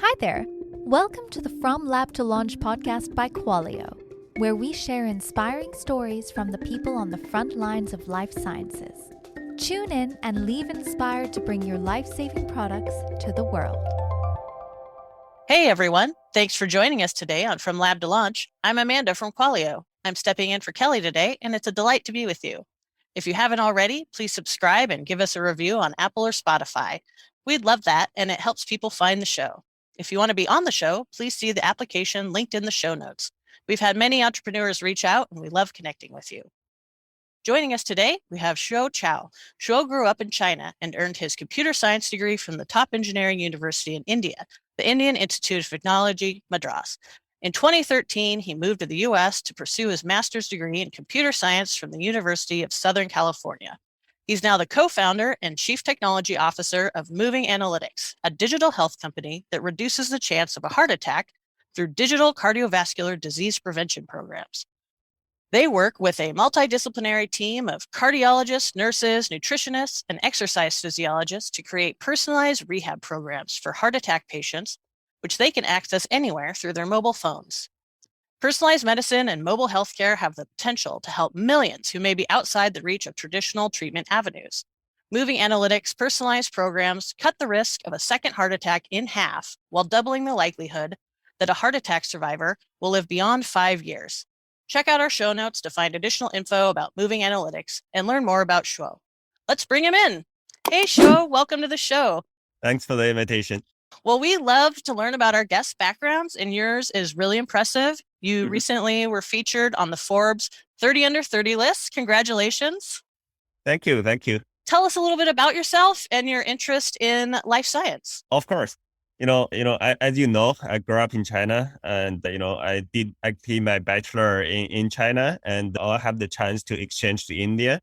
Hi there. Welcome to the From Lab to Launch podcast by Qualio, where we share inspiring stories from the people on the front lines of life sciences. Tune in and leave inspired to bring your life-saving products to the world. Hey everyone, thanks for joining us today on From Lab to Launch. I'm Amanda from Qualio. I'm stepping in for Kelly today, and it's a delight to be with you. If you haven't already, please subscribe and give us a review on Apple or Spotify. We'd love that, and it helps people find the show. If you want to be on the show, please see the application linked in the show notes. We've had many entrepreneurs reach out, and we love connecting with you. Joining us today, we have Shuo Qiao. Shuo grew up in China and earned his computer science degree from the top engineering university in India, the Indian Institute of Technology, Madras. In 2013, he moved to the US to pursue his master's degree in computer science from the University of Southern California. He's now the co-founder and chief technology officer of Moving Analytics, a digital health company that reduces the chance of a heart attack through digital cardiovascular disease prevention programs. They work with a multidisciplinary team of cardiologists, nurses, nutritionists, and exercise physiologists to create personalized rehab programs for heart attack patients, which they can access anywhere through their mobile phones. Personalized medicine and mobile healthcare have the potential to help millions who may be outside the reach of traditional treatment avenues. Moving Analytics' personalized programs cut the risk of a second heart attack in half while doubling the likelihood that a heart attack survivor will live beyond 5 years. Check out our show notes to find additional info about Moving Analytics and learn more about Shuo. Let's bring him in. Hey, Shuo, welcome to the show. Thanks for the invitation. Well, we love to learn about our guests' backgrounds, and yours is really impressive. You recently were featured on the Forbes 30 Under 30 list. Congratulations. Thank you. Tell us a little bit about yourself and your interest in life science. Of course. As you know, I grew up in China, and I did actually my bachelor in China, and I had the chance to exchange to India,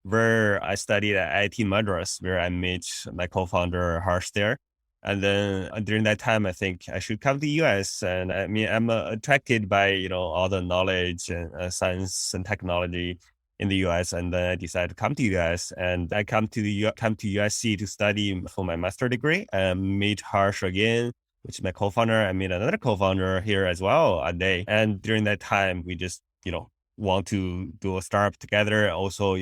where I studied at IIT Madras, where I met my co-founder Harsh there. And then during that time, I think I should come to the US. And I mean, I'm attracted by, all the knowledge and science and technology in the US. And then I decided to come to the US, and I come to USC to study for my master degree and meet Harsh again, which is my co-founder. I meet another co-founder here as well a day. And during that time, we just, want to do a startup together. Also,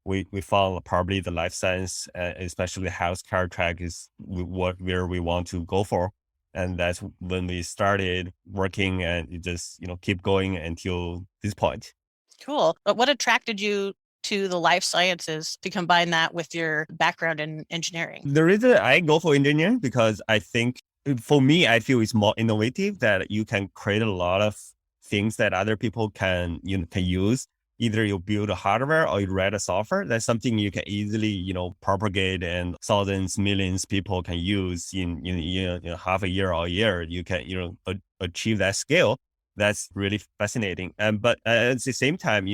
we found probably the life science, especially the healthcare track is where we want to go for. And that's when we started working, and it just, keep going until this point. Cool. But what attracted you to the life sciences to combine that with your background in engineering? The reason I go for engineering, because I think for me, I feel it's more innovative, that you can create a lot of things that other people can use. Either you build a hardware or you write a software. That's something you can easily, propagate, and thousands, millions people can use in half a year or a year. You can, achieve that scale. That's really fascinating. But at the same time,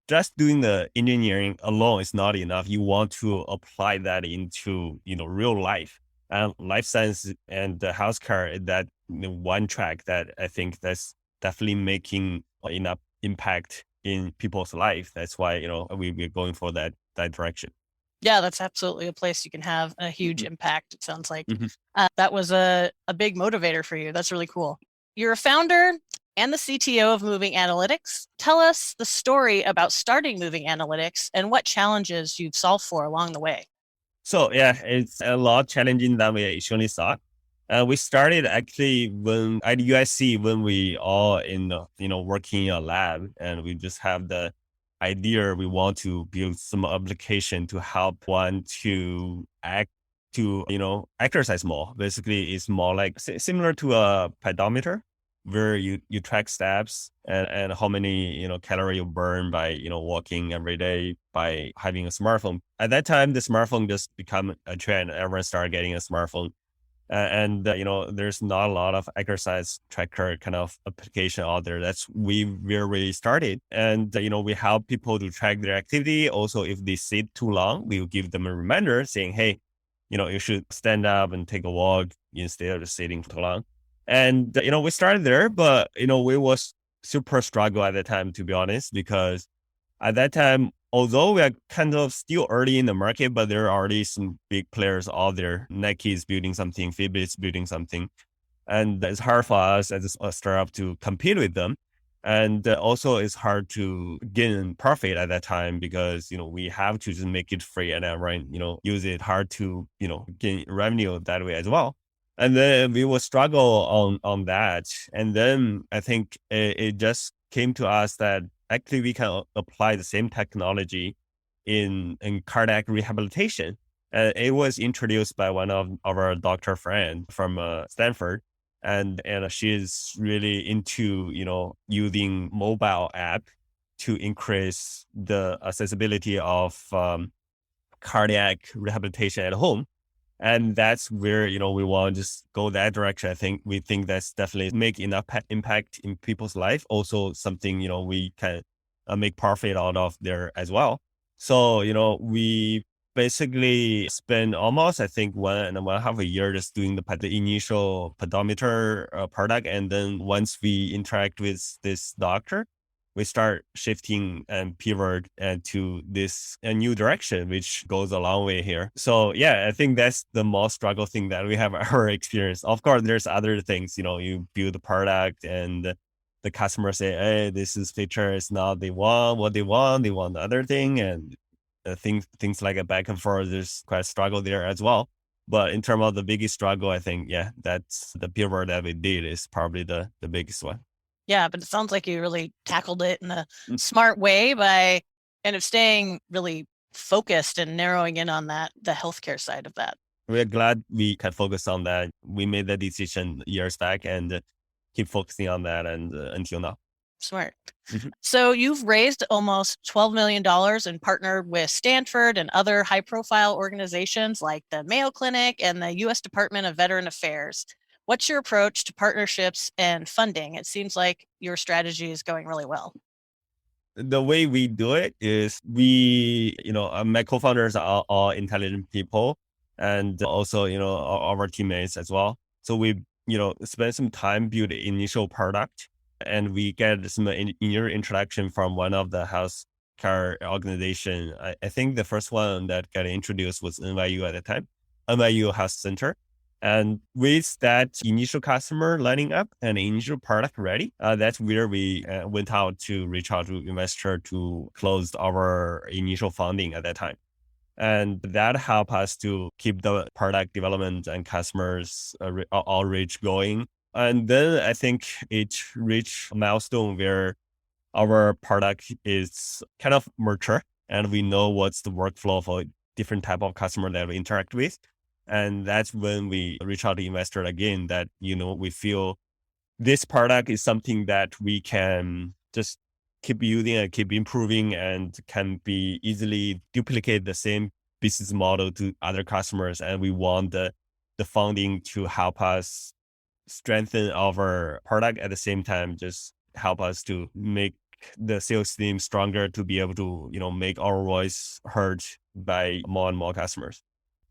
just doing the engineering alone is not enough. You want to apply that into, real life. And life science and the healthcare, that one track that I think that's definitely making enough impact in people's life. That's why, we're going for that direction. Yeah, that's absolutely a place you can have a huge impact. It sounds like that was a big motivator for you. That's really cool. You're a founder and the CTO of Moving Analytics. Tell us the story about starting Moving Analytics and what challenges you've solved for along the way. So yeah, it's a lot challenging than we initially thought. We started actually when at USC, when we all working in a lab, and we just have the idea we want to build some application to help one to exercise more. Basically, it's more like similar to a pedometer, where you track steps and how many calorie you burn by walking every day by having a smartphone. At that time, the smartphone just become a trend. Everyone started getting a smartphone. There's not a lot of exercise tracker kind of application out there. That's where we started. And, we help people to track their activity. Also, if they sit too long, we'll give them a reminder saying, hey, you should stand up and take a walk instead of sitting too long. And, we started there, but, we was super struggle at the time, to be honest, because at that time, although we are kind of still early in the market, but there are already some big players out there. Nike is building something, Fitbit is building something. And it's hard for us as a startup to compete with them. And also it's hard to gain profit at that time because, we have to just make it free and then, use it hard to, gain revenue that way as well. And then we will struggle on that. And then I think it just came to us that actually we can apply the same technology in cardiac rehabilitation. It was introduced by one of our doctor friend from Stanford. And she's really into, using mobile app to increase the accessibility of cardiac rehabilitation at home. And that's where, we want to just go that direction. We think that's definitely make enough impact in people's life. Also something, we can make profit out of there as well. So, we basically spend almost, I think, 1.5 a year just doing the initial pedometer product. And then once we interact with this doctor, we start shifting and pivot to this new direction, which goes a long way here. So yeah, I think that's the most struggle thing that we have ever experienced. Of course, there's other things, you build the product and the customer say, hey, this is feature is not they want what they want the other thing. And things like a back and forth, there's quite a struggle there as well. But in terms of the biggest struggle, I think, that's the pivot that we did is probably the biggest one. Yeah, but it sounds like you really tackled it in a smart way by kind of staying really focused and narrowing in on the healthcare side of that. We're glad we can focus on that. We made that decision years back and keep focusing on that and until now. Smart. Mm-hmm. So you've raised almost $12 million and partnered with Stanford and other high-profile organizations like the Mayo Clinic and the U.S. Department of Veteran Affairs. What's your approach to partnerships and funding? It seems like your strategy is going really well. The way we do it is we, my co-founders are all intelligent people and also, our teammates as well. So we, spend some time build the initial product and we get some initial introduction from one of the healthcare organization. I think the first one that got introduced was NYU at the time, NYU Health Center. And with that initial customer lining up and initial product ready, that's where we went out to reach out to investor to close our initial funding at that time. And that helped us to keep the product development and customers outreach going. And then I think it reached a milestone where our product is kind of mature and we know what's the workflow for different type of customer that we interact with. And that's when we reach out to investor again that, we feel this product is something that we can just keep using and keep improving and can be easily duplicate the same business model to other customers. And we want the funding to help us strengthen our product at the same time, just help us to make the sales team stronger to be able to, make our voice heard by more and more customers.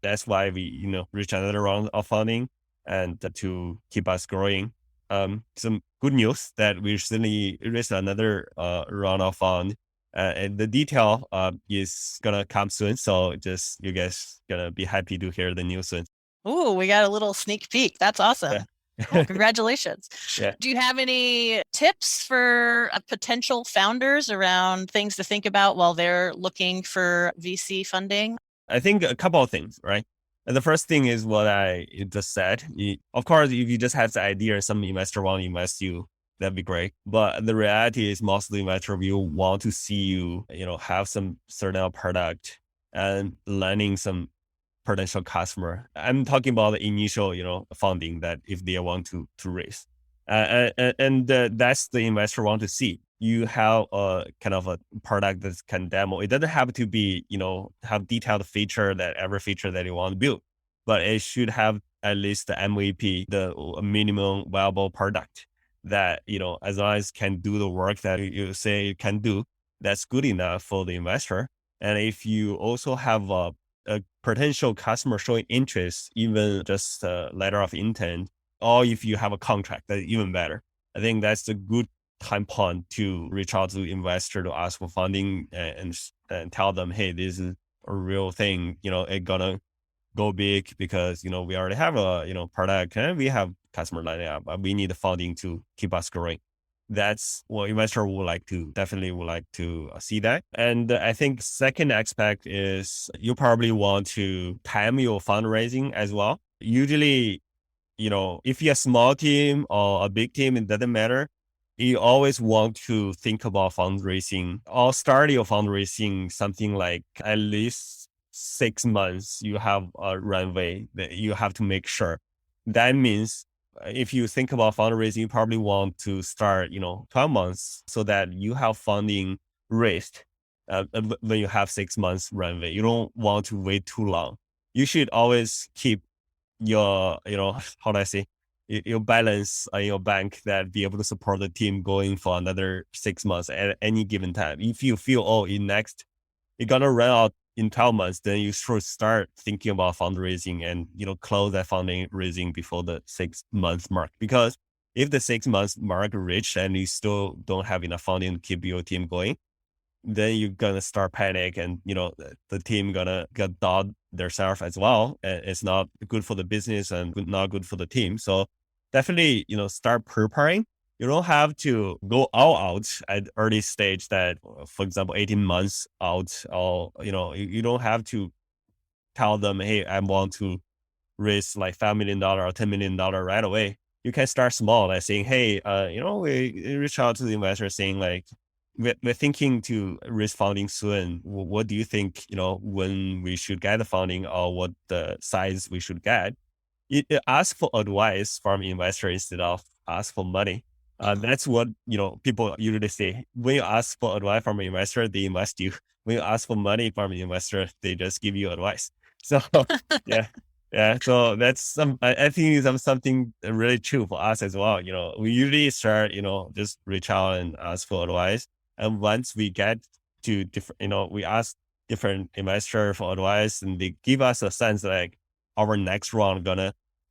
That's why we, reach another round of funding and to keep us growing. Some good news that we recently raised another round of fund. And the detail is gonna come soon. So just you guys gonna be happy to hear the news soon. Ooh, we got a little sneak peek. That's awesome. Yeah. Cool. Congratulations. Yeah. Do you have any tips for potential founders around things to think about while they're looking for VC funding? I think a couple of things, right? And the first thing is what I just said. Of course, if you just have the idea, some investor want to invest you, that'd be great. But the reality is most of the investor will want to see you, have some certain product and landing some potential customer. I'm talking about the initial, funding that if they want to raise. And that's the investor want to see. You have a kind of a product that can demo. It doesn't have to be, have detailed feature that every feature that you want to build, but it should have at least the MVP, the minimum viable product that, as long as can do the work that you say it can do, that's good enough for the investor. And if you also have a potential customer showing interest, even just a letter of intent, or if you have a contract, that's even better. I think that's a good time point to reach out to investor to ask for funding and tell them, hey, this is a real thing. It gonna go big because, we already have a, product and we have customer lining up, but we need the funding to keep us growing. That's what investor definitely would like to see that. And I think second aspect is you probably want to time your fundraising as well. Usually, if you're a small team or a big team, it doesn't matter. You always want to think about fundraising or start your fundraising something like at least 6 months. You have a runway that you have to make sure. That means if you think about fundraising, you probably want to start, 12 months so that you have funding raised when you have 6 months runway. You don't want to wait too long. You should always keep your, how do I say, your balance in your bank that be able to support the team going for another 6 months at any given time. If you feel, you're going to run out in 12 months, then you should start thinking about fundraising and, close that funding raising before the 6 month mark. Because if the 6 months mark reached and you still don't have enough funding to keep your team going, then you're going to start panic and, the team going to get down themselves as well. And it's not good for the business and not good for the team. So definitely, start preparing. You don't have to go all out at early stage that, for example, 18 months out, or, you don't have to tell them, hey, I want to raise like $5 million or $10 million right away. You can start small, like saying, hey, we reach out to the investor saying like, we're thinking to raise funding soon. What do you think, when we should get the funding or what the size we should get? Ask for advice from investor instead of ask for money. That's what, people usually say. When you ask for advice from an investor, they invest you. When you ask for money from an investor, they just give you advice. So yeah. Yeah. So that's I think it's something really true for us as well. We usually start, just reach out and ask for advice. And once we get to different, we ask different investors for advice and they give us a sense like our next round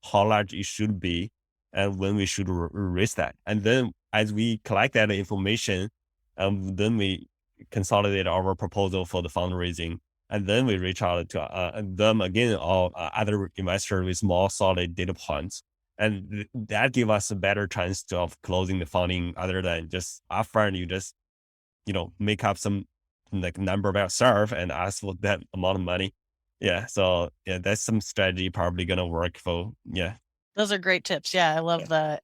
how large it should be and when we should raise that. And then as we collect that information, then we consolidate our proposal for the fundraising. And then we reach out to them again or other investors with more solid data points. And that gives us a better chance of closing the funding other than just upfront, you just, make up some like number by yourself and ask for that amount of money. Yeah. So yeah, that's some strategy probably going to work for, yeah. Those are great tips. Yeah. I love the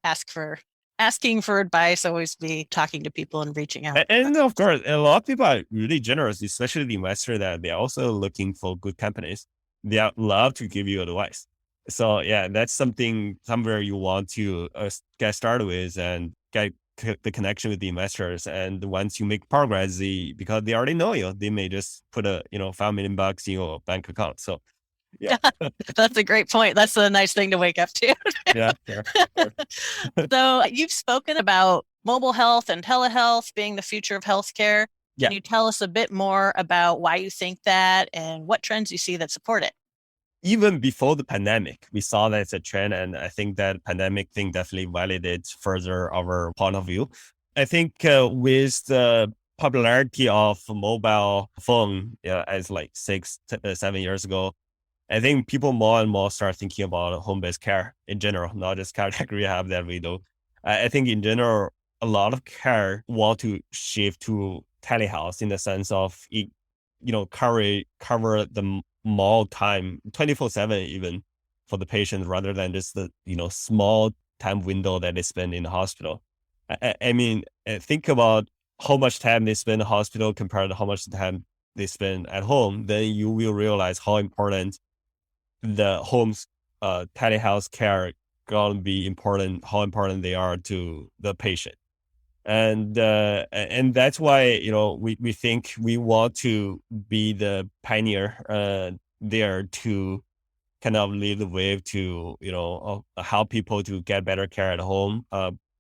asking for advice, always be talking to people and reaching out. And of course, a lot of people are really generous, especially the investor that they're also looking for good companies. They love to give you advice. So yeah, that's somewhere you want to get started with and get the connection with the investors. And once you make progress, because they already know you, they may just put a, $5 million in your bank account. So yeah, that's a great point. That's a nice thing to wake up to. Yeah. Sure. So you've spoken about mobile health and telehealth being the future of healthcare. Yeah. Can you tell us a bit more about why you think that and what trends you see that support it? Even before the pandemic, we saw that it's a trend. And I think that pandemic thing definitely validates further our point of view. I think with the popularity of mobile phone as like 7 years ago, I think people more and more start thinking about home-based care in general, not just cardiac rehab that we do. I think in general, a lot of care want to shift to telehealth in the sense of it, cover the more time, 24/7 even for the patient rather than just the, small time window that they spend in the hospital. I mean, think about how much time they spend in the hospital compared to how much time they spend at home, then you will realize how important the home's telehealth care gonna be important, how important they are to the patient. And that's why, we think we want to be the pioneer there to kind of lead the way to, help people to get better care at home.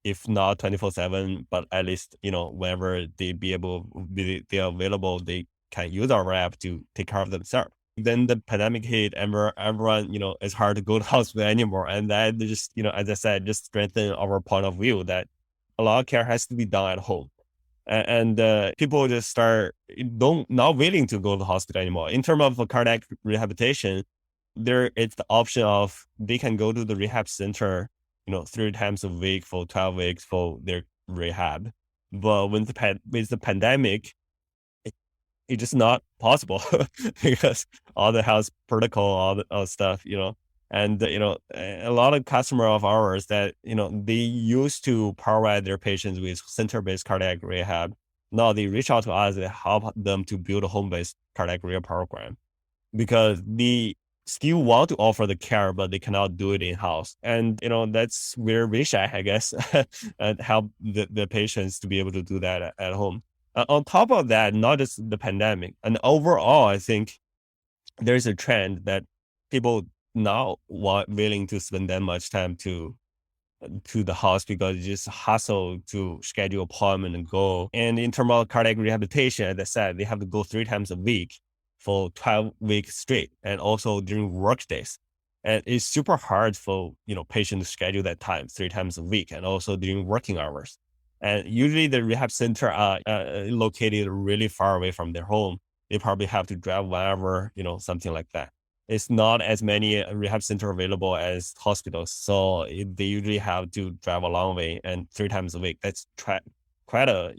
If not 24/7, but at least, whenever they're available, they can use our app to take care of themselves. Then the pandemic hit, everyone, it's hard to go to the hospital anymore. And that just, as I said, just strengthen our point of view that a lot of care has to be done at home. And people just start not willing to go to the hospital anymore. In terms of cardiac rehabilitation, there it's the option of they can go to the rehab center, 3 times a week for 12 weeks for their rehab. But with the pandemic, it's just not possible because all the health protocol, all the stuff, and, a lot of customer of ours that, they used to provide their patients with center-based cardiac rehab. Now they reach out to us and help them to build a home-based cardiac rehab program because they still want to offer the care, but they cannot do it in-house. And, that's where we shine, I guess, and help the patients to be able to do that at home. On top of that, not just the pandemic, and overall, I think there's a trend that people now willing to spend that much time to the house because it's just hustle to schedule appointment and go. And in terms of cardiac rehabilitation, as I said, they have to go 3 times a week for 12 weeks straight, and also during work days. And it's super hard for, patients to schedule that time 3 times a week, and also during working hours. And usually the rehab center are located really far away from their home. They probably have to drive 1 hour, something like that. It's not as many rehab center available as hospitals. So they usually have to drive a long way, and 3 times a week. That's quite a,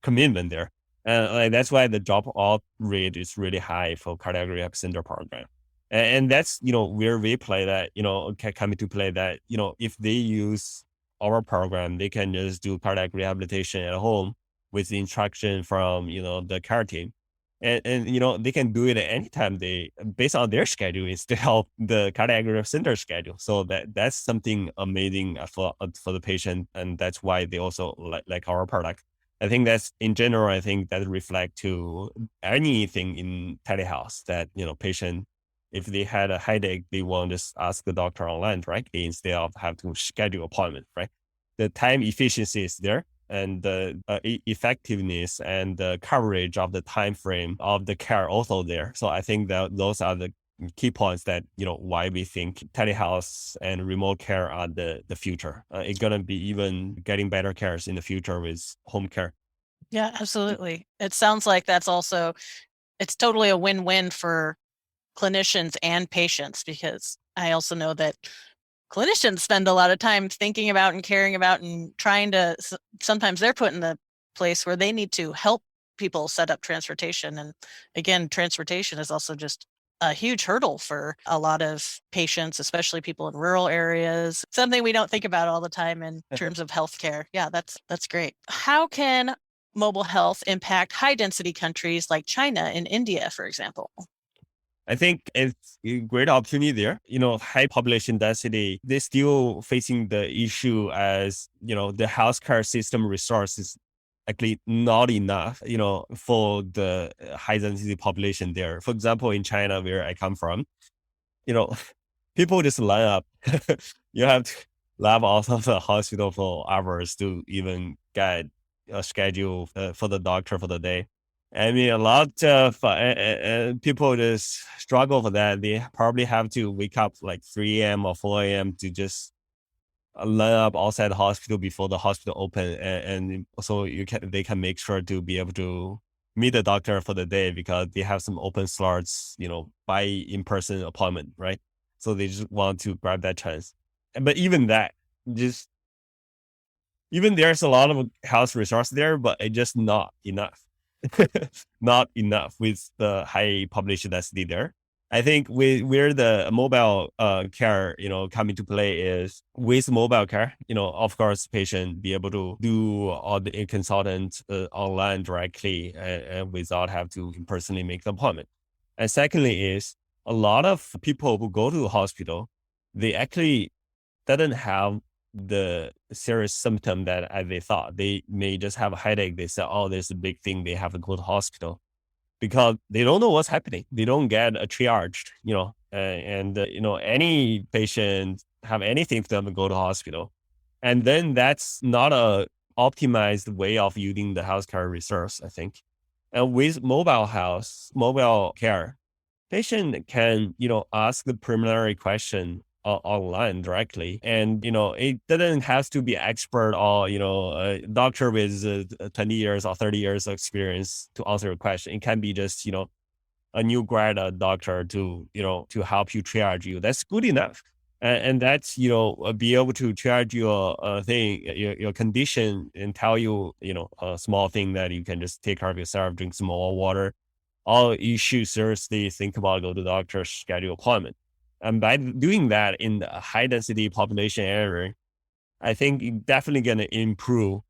commitment there. And that's why the drop-off rate is really high for cardiac rehab center program. And that's, where we play that, can come into play that, if they use our program, they can just do cardiac rehabilitation at home with the instruction from, the care team. And they can do it at any time based on their schedule instead of the cardiac rehab center schedule. So that's something amazing for the patient. And that's why they also like our product. I think that's in general, I think that reflect to anything in telehealth that, patient, if they had a headache, they won't just ask the doctor online directly instead of have to schedule appointment, right? The time efficiency is there, and the effectiveness and the coverage of the time frame of the care also there. So I think that those are the key points that, why we think telehealth and remote care are the future. It's going to be even getting better cares in the future with home care. Yeah, absolutely. It sounds like it's totally a win-win for clinicians and patients, because I also know that clinicians spend a lot of time thinking about and caring about and trying to, sometimes they're put in the place where they need to help people set up transportation. And again, transportation is also just a huge hurdle for a lot of patients, especially people in rural areas, something we don't think about all the time in terms of healthcare. Yeah, that's great. How can mobile health impact high density countries like China and India, for example? I think it's a great opportunity there. High population density, they're still facing the issue as, the healthcare system resources actually not enough, for the high density population there. For example, in China, where I come from, people just line up. You have to line out of the hospital for hours to even get a schedule for the doctor for the day. I mean, a lot of people just struggle for that. They probably have to wake up like 3 a.m. or 4 a.m. to just line up outside the hospital before the hospital open. And so they can make sure to be able to meet the doctor for the day because they have some open slots, by in-person appointment, right? So they just want to grab that chance. But even that, even there's a lot of health resource there, but it's just not enough. Not enough with the high population density there. I think where the mobile care, come into play is with mobile care, of course, patient be able to do all the consultant online directly and without have to personally make the appointment. And secondly is a lot of people who go to the hospital, they actually doesn't have the serious symptom that as they thought. They may just have a headache. They say, oh, there's a big thing. They have to go to hospital because they don't know what's happening. They don't get a triage, any patient have anything for them to go to hospital. And then that's not a optimized way of using the healthcare resource, I think. And with mobile care, patient can, ask the preliminary question online directly. And, it doesn't have to be expert or, a doctor with 20 years or 30 years of experience to answer a question. It can be just, a new grad doctor to, to help you triage you. That's good enough. And that's, be able to triage your thing, your condition and tell you, a small thing that you can just take care of yourself, drink some more water. All you should seriously think about go to the doctor, schedule appointment. And by doing that in a high density population area, I think it's definitely going to improve,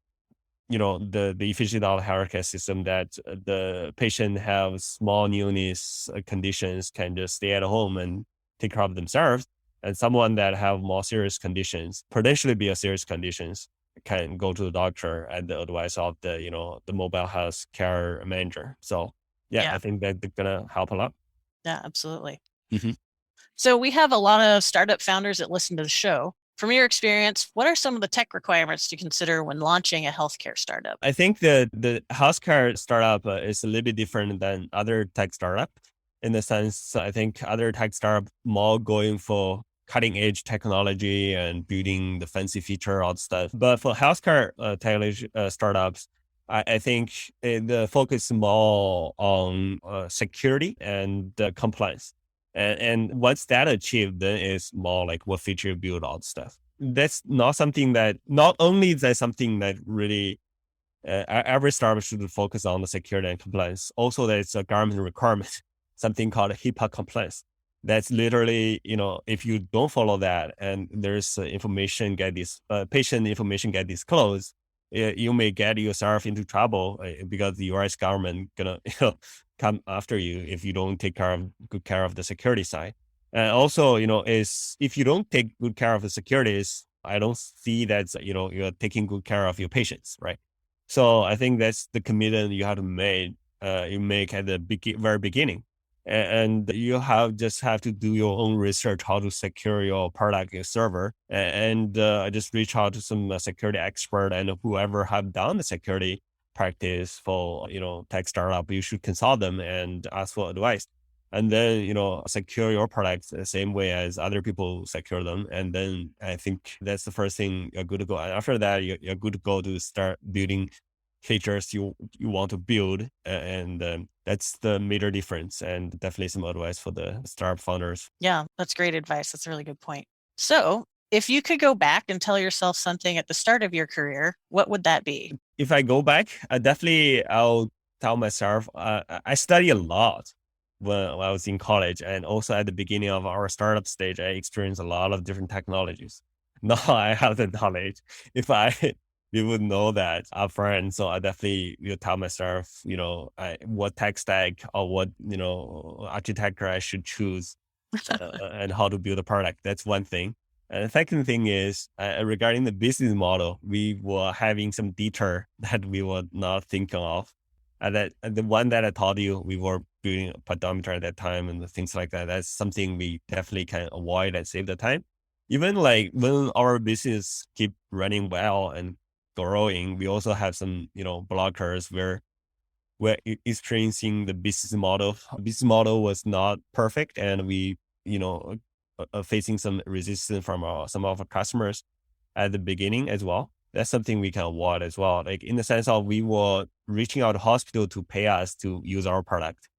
the efficiency of the healthcare system, that the patient have small illness conditions can just stay at home and take care of themselves. And someone that have more serious conditions, potentially be a serious conditions, can go to the doctor at the advice of the, the mobile health care manager. So yeah, I think that they're going to help a lot. Yeah, absolutely. Mm-hmm. So we have a lot of startup founders that listen to the show. From your experience, what are some of the tech requirements to consider when launching a healthcare startup? I think the healthcare startup is a little bit different than other tech startup. In the sense, I think other tech startup more going for cutting edge technology and building the fancy feature, all stuff. But for healthcare technology startups, I think the focus more on security and compliance. And once that achieved, then it's more like what feature build all stuff. That's not something that, not only is that something that really every startup should focus on the security and compliance. Also, there's a government requirement, something called HIPAA compliance. That's literally, if you don't follow that and there's information patient information get disclosed, you may get yourself into trouble because the US government gonna come after you if you don't take good care of the security side. And also, is if you don't take good care of the securities, I don't see that you're taking good care of your patients, right? So I think that's the commitment you have to make. You make at the very beginning. And you just have to do your own research how to secure your product, your server, and just reach out to some security expert and whoever have done the security practice for tech startup. You should consult them and ask for advice, and then secure your products the same way as other people secure them. And then I think that's the first thing you're good to go. And after that, you're good to go to start building features you want to build, and that's the major difference, and definitely some advice for the startup founders. Yeah, that's great advice. That's a really good point. So if you could go back and tell yourself something at the start of your career, what would that be? If I go back, I'll tell myself, I study a lot when I was in college, and also at the beginning of our startup stage, I experienced a lot of different technologies. Now I have the knowledge. If we would know that upfront. So I definitely will tell myself, what tech stack or what, architecture I should choose and how to build a product. That's one thing. And the second thing is regarding the business model, we were having some detour that we were not thinking of. And the one that I told you, we were building a pedometer at that time and things like that. That's something we definitely can avoid and save the time. Even like when our business keep running well and growing, we also have some, blockers where we're experiencing the business model. Business model was not perfect, and we, facing some resistance from some of our customers at the beginning as well. That's something we can avoid as well. Like in the sense of we were reaching out to hospital to pay us to use our product,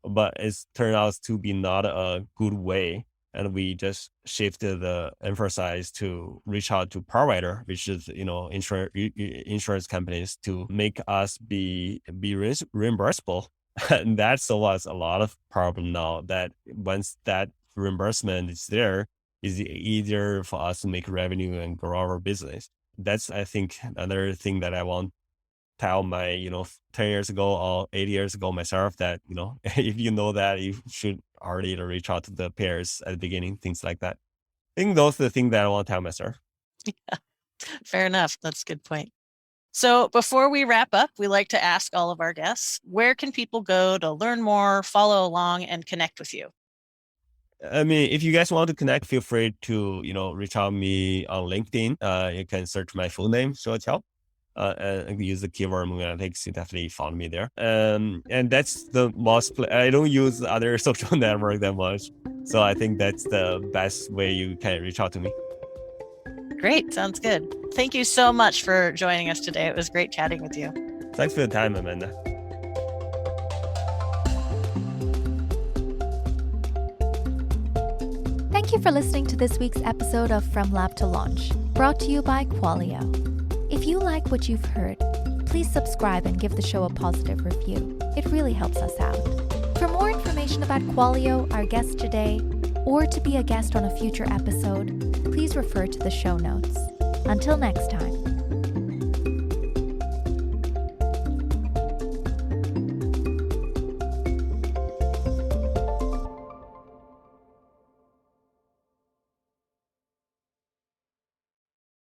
but it's turned out to be not a good way. And we just shifted the emphasis to reach out to provider, which is, insurance companies, to make us be reimbursable. And that solves us a lot of problem now, that once that reimbursement is there, it's easier for us to make revenue and grow our business. That's, I think, another thing that I want tell my, 10 years ago or 8 years ago myself, that, if you know that, you should already reach out to the peers at the beginning, things like that. I think those are the things that I want to tell myself. Yeah, fair enough. That's a good point. So before we wrap up, we like to ask all of our guests, where can people go to learn more, follow along, and connect with you? I mean, if you guys want to connect, feel free to, reach out me on LinkedIn. You can search my full name, Shuo Qiao. And use the keyword movie analytics, you definitely found me there. And that's the most, I don't use other social network that much. So I think that's the best way you can reach out to me. Great. Sounds good. Thank you so much for joining us today. It was great chatting with you. Thanks for the time, Amanda. Thank you for listening to this week's episode of From Lab to Launch, brought to you by Qualio. If you like what you've heard, please subscribe and give the show a positive review. It really helps us out. For more information about Qualio, our guest today, or to be a guest on a future episode, please refer to the show notes. Until next time.